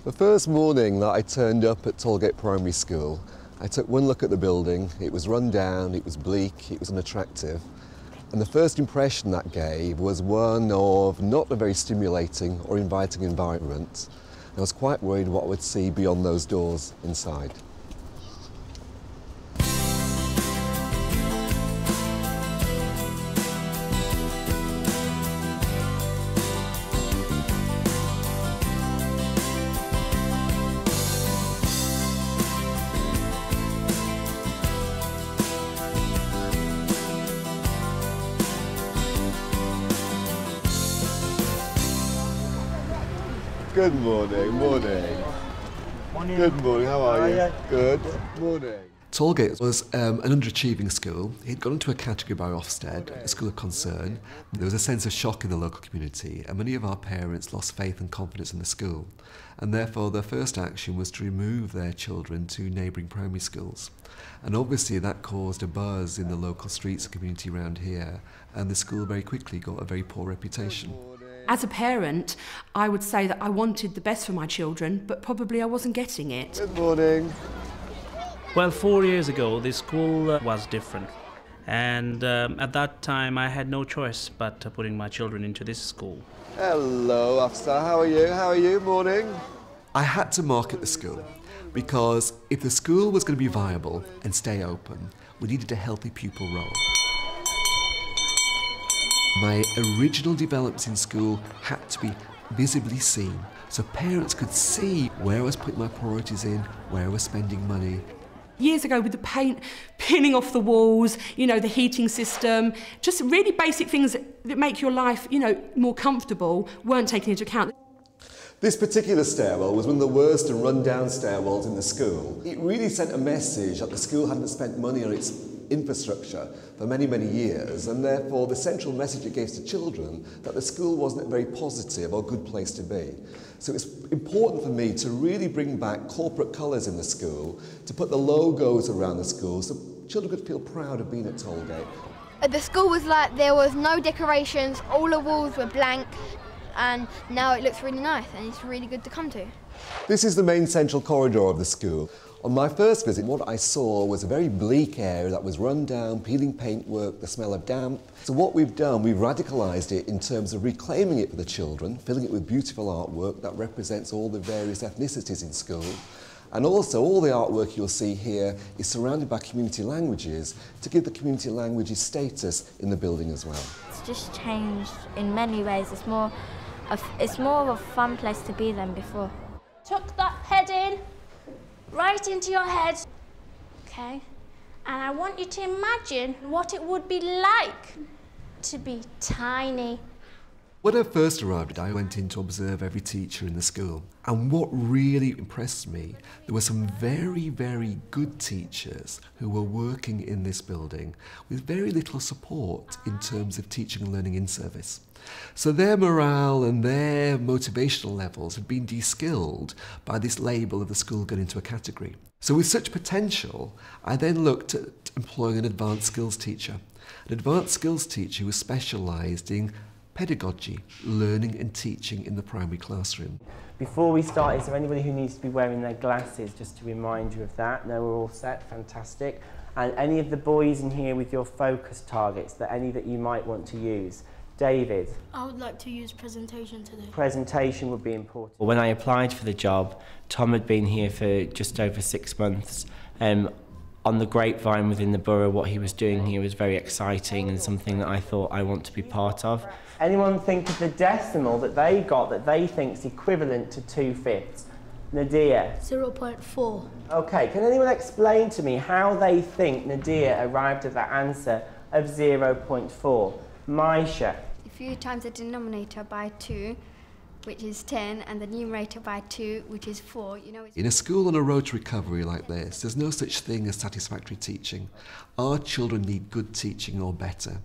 The first morning that I turned up at Tollgate Primary School, I took one look at the building. It was run down, it was bleak, it was unattractive. And the first impression that gave was one of not a very stimulating or inviting environment. I was quite worried what I would see beyond those doors inside. Good morning, morning. Morning. Good morning, how are you? Good morning. Tollgate was an underachieving school. It got into a category by Ofsted, a school of concern. There was a sense of shock in the local community, and many of our parents lost faith and confidence in the school. And therefore, their first action was to remove their children to neighbouring primary schools. And obviously, that caused a buzz in the local streets and community around here, and the school very quickly got a very poor reputation. As a parent, I would say that I wanted the best for my children, but probably I wasn't getting it. Good morning. Well, 4 years ago, the school was different. And at that time, I had no choice but putting my children into this school. Hello, Afsar. How are you? How are you? Morning. I had to market the school because if the school was going to be viable and stay open, we needed a healthy pupil role. My original developments in school had to be visibly seen, so parents could see where I was putting my priorities in, where I was spending money. Years ago, with the paint peeling off the walls, the heating system, just really basic things that make your life, more comfortable, weren't taken into account. This particular stairwell was one of the worst and run-down stairwells in the school. It really sent a message that the school hadn't spent money on its infrastructure for many, many years, and therefore the central message it gave to children that the school wasn't a very positive or good place to be. So it's important for me to really bring back corporate colours in the school, to put the logos around the school so children could feel proud of being at Tollgate. The school was like there was no decorations, all the walls were blank, and now it looks really nice and it's really good to come to. This is the main central corridor of the school. On my first visit, what I saw was a very bleak area that was run down, peeling paintwork, the smell of damp. So what we've done, we've radicalised it in terms of reclaiming it for the children, filling it with beautiful artwork that represents all the various ethnicities in school. And also, all the artwork you'll see here is surrounded by community languages to give the community languages status in the building as well. It's just changed in many ways. It's more of a fun place to be than before. Tuck that head in, right into your head, okay? And I want you to imagine what it would be like to be tiny. When I first arrived, I went in to observe every teacher in the school. And what really impressed me, there were some very, very good teachers who were working in this building with very little support in terms of teaching and learning in service. So their morale and their motivational levels had been de-skilled by this label of the school going into a category. So with such potential, I then looked at employing an advanced skills teacher. An advanced skills teacher who was specialised in pedagogy, learning and teaching in the primary classroom. Before we start, is there anybody who needs to be wearing their glasses, just to remind you of that? No, we're all set, fantastic. And any of the boys in here with your focus targets, any that you might want to use? David? I would like to use presentation today. Presentation would be important. When I applied for the job, Tom had been here for just over 6 months. On the grapevine within the borough, what he was doing here was very exciting and something that I thought I want to be part of. Anyone think of the decimal that they got that they think is equivalent to 2/5? Nadia? 0.4. Okay, can anyone explain to me how they think Nadia arrived at that answer of 0.4? Maisha? If you times the denominator by 2, which is 10, and the numerator by 2, which is 4, it's... In a school on a road to recovery like this, there's no such thing as satisfactory teaching. Our children need good teaching or better.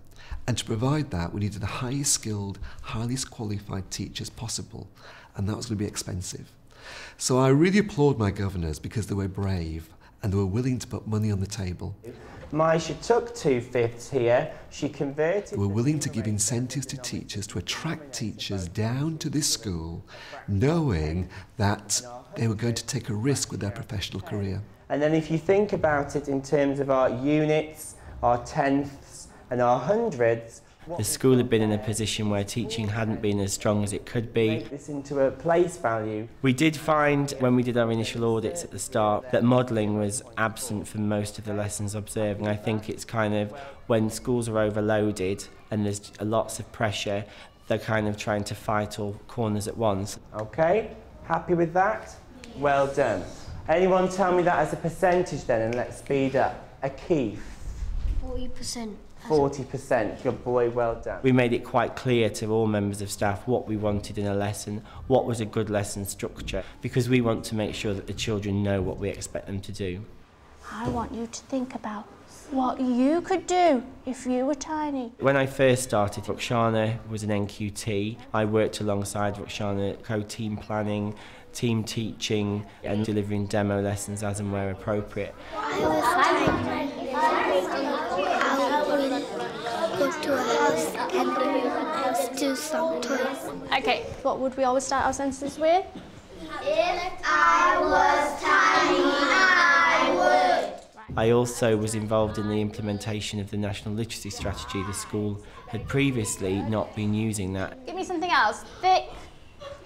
And to provide that, we needed the highest skilled, highest qualified teachers possible. And that was going to be expensive. So I really applaud my governors because they were brave and they were willing to put money on the table. Maisha took 2/5 here. She converted... We're willing to give incentives to teachers to attract teachers down to this school, knowing that they were going to take a risk with their professional career. And then if you think about it in terms of our units, our tenths and our hundreds, the school had been in a position where teaching hadn't been as strong as it could be. Make this into a place value. We did find, when we did our initial audits at the start, that modelling was absent from most of the lessons observed. And I think it's kind of when schools are overloaded and there's lots of pressure, they're kind of trying to fight all corners at once. Okay, happy with that? Well done. Anyone tell me that as a percentage then, and let's speed up. A Keith. 40%. 40%, good boy, well done. We made it quite clear to all members of staff what we wanted in a lesson, what was a good lesson structure, because we want to make sure that the children know what we expect them to do. I want you to think about what you could do if you were tiny. When I first started, Roxana was an NQT. I worked alongside Roxana, co-team planning, team teaching and delivering demo lessons as and where appropriate. I was tiny. I will go to a house and do some toys. Okay, what would we always start our sentences with? If I was tiny, I would. I also was involved in the implementation of the National Literacy Strategy. The school had previously not been using that. Give me something else. Thick.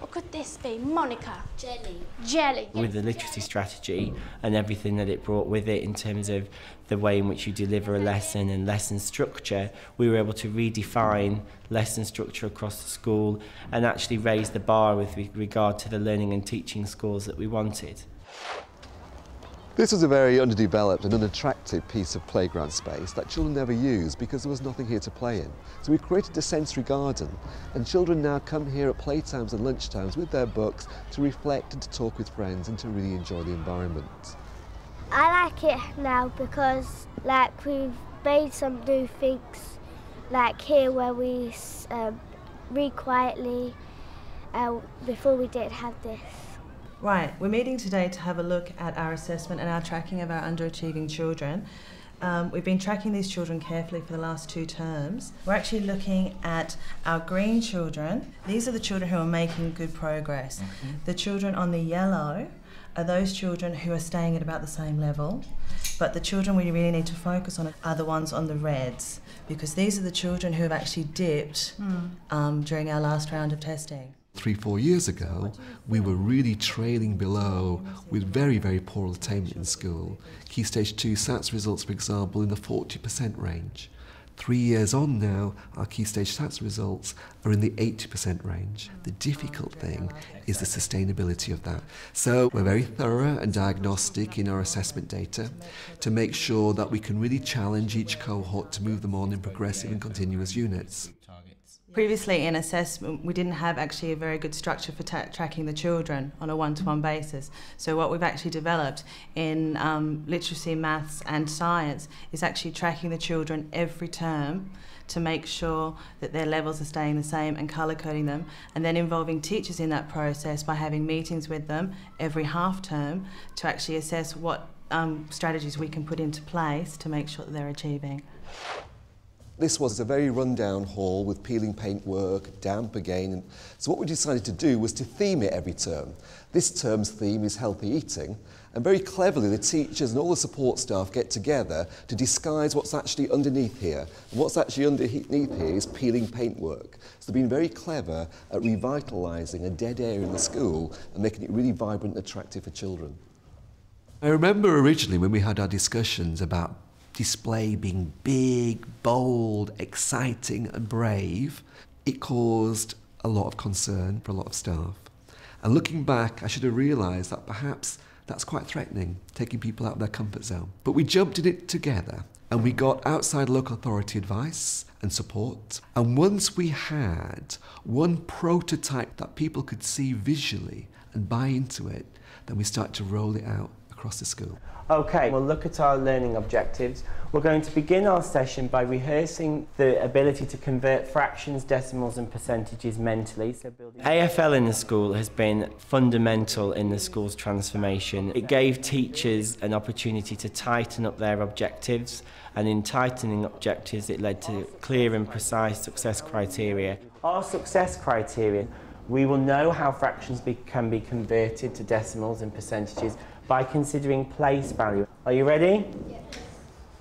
What could this be? Monica? Jelly. Jelly. With the literacy strategy and everything that it brought with it in terms of the way in which you deliver a lesson and lesson structure, we were able to redefine lesson structure across the school and actually raise the bar with regard to the learning and teaching skills that we wanted. This was a very underdeveloped and unattractive piece of playground space that children never used because there was nothing here to play in. So we created a sensory garden, and children now come here at playtimes and lunchtimes with their books to reflect and to talk with friends and to really enjoy the environment. I like it now because we've made some new things, like here where we read quietly. Before we didn't have this. Right, we're meeting today to have a look at our assessment and our tracking of our underachieving children. We've been tracking these children carefully for the last 2 terms. We're actually looking at our green children. These are the children who are making good progress. The children on the yellow are those children who are staying at about the same level, but the children we really need to focus on are the ones on the reds, because these are the children who have actually dipped during our last round of testing. 3-4 years ago, we were really trailing below with very, very poor attainment in school. Key Stage 2 SATS results, for example, in the 40% range. 3 years on now, our Key Stage SATS results are in the 80% range. The difficult thing is the sustainability of that. So we're very thorough and diagnostic in our assessment data to make sure that we can really challenge each cohort to move them on in progressive and continuous units. Previously in assessment, we didn't have actually a very good structure for tracking the children on a one-to-one basis. So what we've actually developed in literacy, maths and science is actually tracking the children every term to make sure that their levels are staying the same and colour-coding them, and then involving teachers in that process by having meetings with them every half term to actually assess what strategies we can put into place to make sure that they're achieving. This was a very run-down hall with peeling paintwork, damp again. So what we decided to do was to theme it every term. This term's theme is healthy eating, and very cleverly the teachers and all the support staff get together to disguise what's actually underneath here. And what's actually underneath here is peeling paintwork. So they've been very clever at revitalising a dead area in the school and making it really vibrant and attractive for children. I remember originally when we had our discussions about display being big, bold, exciting and brave, it caused a lot of concern for a lot of staff. And looking back, I should have realised that perhaps that's quite threatening, taking people out of their comfort zone. But we jumped in it together and we got outside local authority advice and support. And once we had one prototype that people could see visually and buy into it, then we started to roll it out across the school. Okay, we'll look at our learning objectives. We're going to begin our session by rehearsing the ability to convert fractions, decimals and percentages mentally. So building AFL in the school has been fundamental in the school's transformation. It gave teachers an opportunity to tighten up their objectives, and in tightening objectives it led to clear and precise success criteria. Our success criteria: we will know how fractions can be converted to decimals and percentages by considering place value. Are you ready? Yes.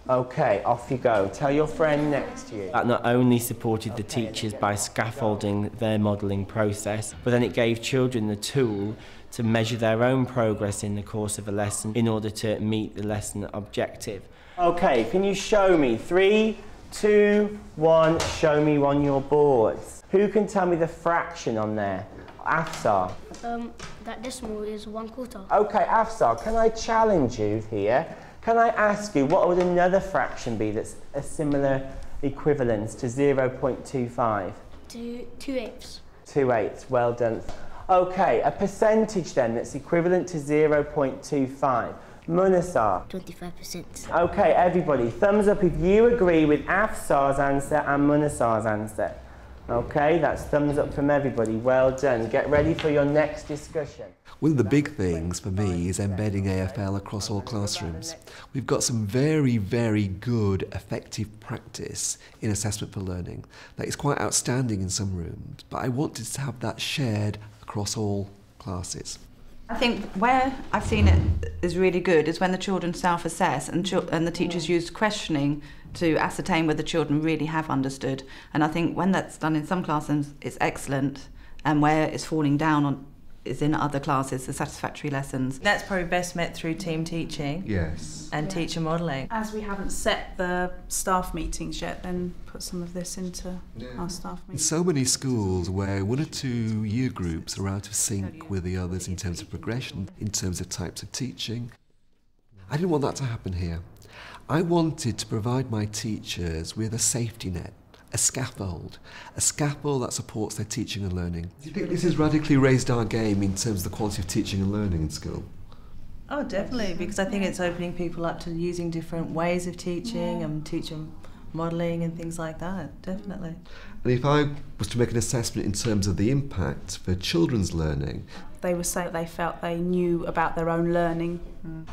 Okay, off you go. Tell your friend next to you. That not only supported the teachers by scaffolding their modelling process, but then it gave children the tool to measure their own progress in the course of a lesson in order to meet the lesson objective. Okay, can you show me? 3, 2, 1, show me on your boards. Who can tell me the fraction on there? Afsar. That decimal is 1/4. Okay, Afsar, can I challenge you here? Can I ask you, what would another fraction be that's a similar equivalence to 0.25? 2/8. 2/8, well done. Okay, a percentage then that's equivalent to 0.25. Munasar. 25%. Okay, everybody, thumbs up if you agree with Afsar's answer and Munasar's answer. Okay, that's thumbs up from everybody. Well done. Get ready for your next discussion. One of the big things for me is embedding AFL across all classrooms. We've got some very, very good, effective practice in assessment for learning that is quite outstanding in some rooms, but I wanted to have that shared across all classes. I think where I've seen it is really good is when the children self-assess and the teachers use questioning to ascertain whether children really have understood. And I think when that's done in some classrooms, it's excellent, and where it's falling down on is in other classes, the satisfactory lessons. That's probably best met through team teaching. Yes. And teacher modelling. As we haven't set the staff meetings yet, then put some of this into our staff meetings. In so many schools where 1 or 2 year groups are out of sync with the others in terms of progression, in terms of types of teaching, I didn't want that to happen here. I wanted to provide my teachers with a safety net, a scaffold that supports their teaching and learning. Do you think this has radically raised our game in terms of the quality of teaching and learning in school? Oh, definitely, because I think it's opening people up to using different ways of teaching and teacher modelling and things like that, definitely. And if I was to make an assessment in terms of the impact for children's learning, they were saying they felt they knew about their own learning.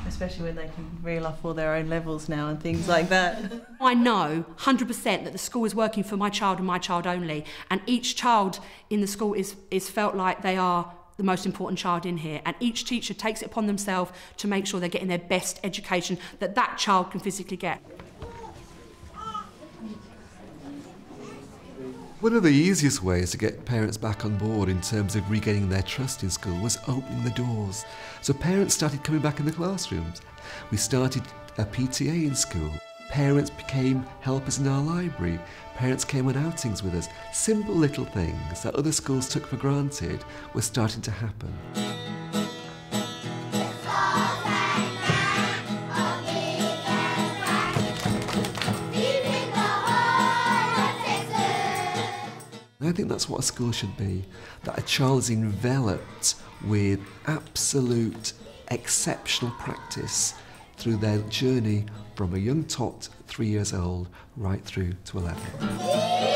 Especially when they can reel off all their own levels now and things like that. I know 100% that the school is working for my child and my child only, and each child in the school is felt like they are the most important child in here, and each teacher takes it upon themselves to make sure they're getting their best education that that child can physically get. one of the easiest ways to get parents back on board in terms of regaining their trust in school was opening the doors. So parents started coming back in the classrooms. We started a PTA in school. Parents became helpers in our library. Parents came on outings with us. Simple little things that other schools took for granted were starting to happen. I think that's what a school should be, that a child is enveloped with absolute exceptional practice through their journey from a young tot, 3 years old, right through to 11.